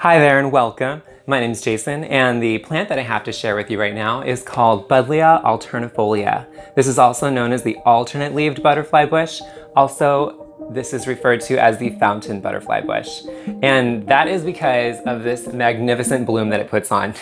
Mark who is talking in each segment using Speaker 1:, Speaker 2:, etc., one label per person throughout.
Speaker 1: Hi there and welcome. My name is Jason, and the plant that I have to share with you right now is called Buddleja Alternifolia. This is also known as the alternate-leaved butterfly bush. Also, this is referred to as the fountain butterfly bush. And that is because of this magnificent bloom that it puts on.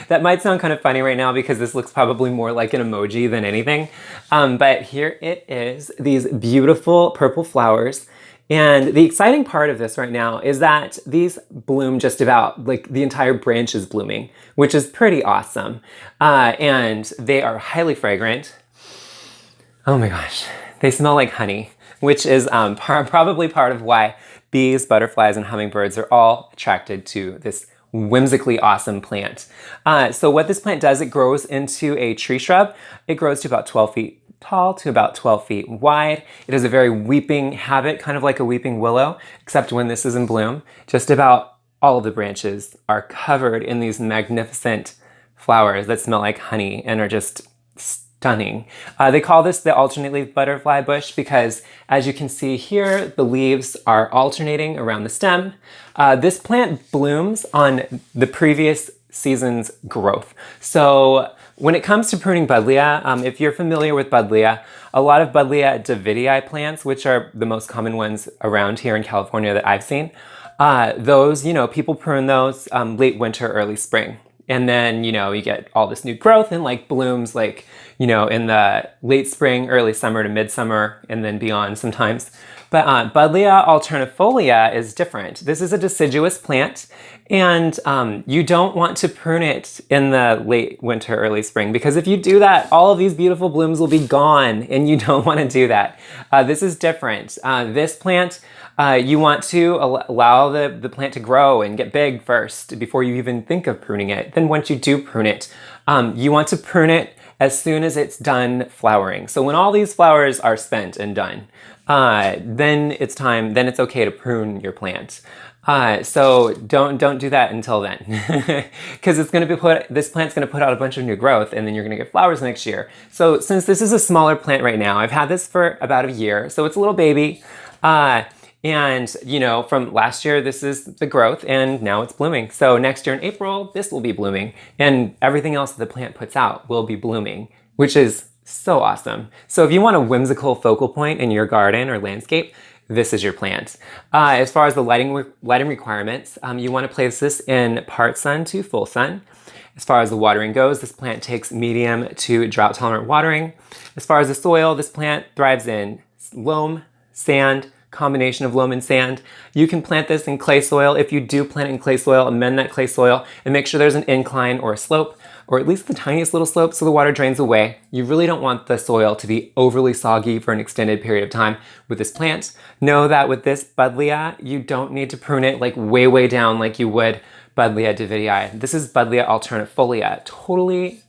Speaker 1: That might sound kind of funny right now because this looks probably more like an emoji than anything. But here it is, these beautiful purple flowers. And the exciting part of this right now is that these bloom just about, like the entire branch is blooming, which is pretty awesome. And they are highly fragrant. Oh my gosh, they smell like honey, which is probably part of why bees, butterflies, and hummingbirds are all attracted to this whimsically awesome plant. So what this plant does, it grows into a tree shrub. It grows to about 12 feet tall to about 12 feet wide. It has a very weeping habit, kind of like a weeping willow, except when this is in bloom, just about all of the branches are covered in these magnificent flowers that smell like honey and are just stunning. They call this the alternate leaf butterfly bush because, as you can see here, the leaves are alternating around the stem. This plant blooms on the previous season's growth. So when it comes to pruning Buddleja, if you're familiar with Buddleja, a lot of Buddleja Davidii plants, which are the most common ones around here in California that I've seen, those, people prune those late winter, early spring. And then, you get all this new growth and like blooms like, in the late spring, early summer to midsummer, and then beyond sometimes. But Buddleja Alternifolia is different. This is a deciduous plant, and you don't want to prune it in the late winter, early spring, because if you do that, all of these beautiful blooms will be gone, and you don't want to do that. This is different. This plant, you want to allow the plant to grow and get big first before you even think of pruning it. Then once you do prune it, you want to prune it as soon as it's done flowering. So when all these flowers are spent and done, then it's okay to prune your plant. So don't do that until then, because this plant's going to put out a bunch of new growth, and then you're going to get flowers next year. So since this is a smaller plant right now, I've had this for about a year, so it's a little baby. And from last year, this is the growth, and now it's blooming. So next year in April, this will be blooming, and everything else that the plant puts out will be blooming, which is so awesome. So if you want a whimsical focal point in your garden or landscape, this is your plant. As far as the lighting requirements, you want to place this in part sun to full sun. As far as the watering goes, this plant takes medium to drought-tolerant watering. As far as the soil, this plant thrives in loam, sand, combination of loam and sand. You can plant this in clay soil. If you do plant it in clay soil, amend that clay soil and make sure there's an incline or a slope, or at least the tiniest little slope so the water drains away. You really don't want the soil to be overly soggy for an extended period of time with this plant. Know that with this Buddleja, you don't need to prune it like way down like you would Buddleja Davidii. This is Buddleja Alternifolia. Totally,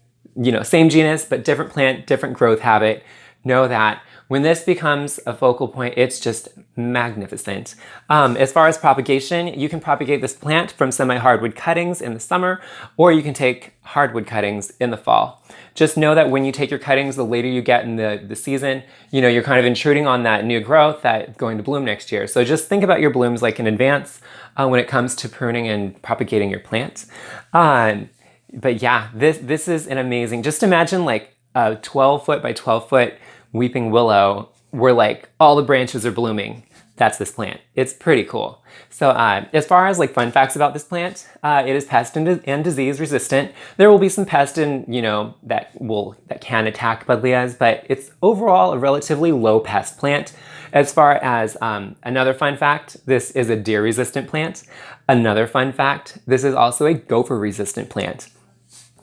Speaker 1: same genus, but different plant, different growth habit. Know that when this becomes a focal point, it's just magnificent. As far as propagation, you can propagate this plant from semi-hardwood cuttings in the summer, or you can take hardwood cuttings in the fall. Just know that when you take your cuttings, the later you get in the season, you're kind of intruding on that new growth that's going to bloom next year. So just think about your blooms like in advance when it comes to pruning and propagating your plants. But yeah, this is an amazing, just imagine like a 12-foot by 12-foot weeping willow where like all the branches are blooming. That's this plant. It's pretty cool. So as far as like fun facts about this plant, it is pest and disease resistant. There will be some pests that can attack Buddlejas, but it's overall a relatively low pest plant. As far as another fun fact, this is a deer resistant plant. Another fun fact, this is also a gopher resistant plant.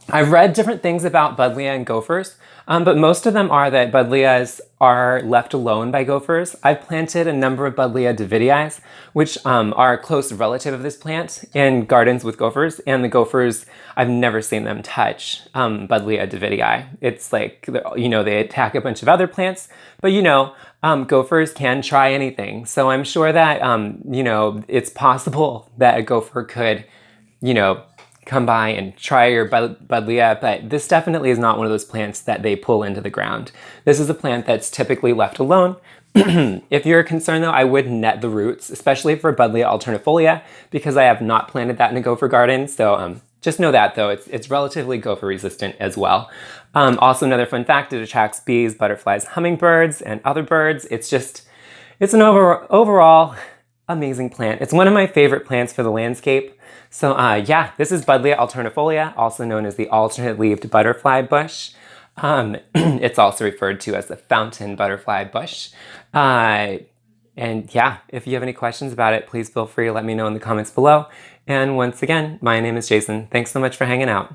Speaker 1: I've read different things about Buddleja and gophers, but most of them are that Buddlejas are left alone by gophers. I've planted a number of Buddleja Davidii, which are a close relative of this plant, in gardens with gophers, and the gophers, I've never seen them touch Buddleja Davidii. It's like, they attack a bunch of other plants, but gophers can try anything. So I'm sure that, it's possible that a gopher could, come by and try your Buddleja, but this definitely is not one of those plants that they pull into the ground. This is a plant that's typically left alone, If you're concerned though, I would net the roots, especially for Buddleja Alternifolia, because I have not planted that in a gopher garden. So just know that though, it's relatively gopher resistant as well. Also another fun fact, it attracts bees, butterflies, hummingbirds, and other birds. It's an overall amazing plant. It's one of my favorite plants for the landscape. So yeah, this is Buddleja Alternifolia, also known as the alternate-leaved butterfly bush. It's also referred to as the fountain butterfly bush. And yeah, if you have any questions about it, please feel free to let me know in the comments below. And once again, my name is Jason. Thanks so much for hanging out.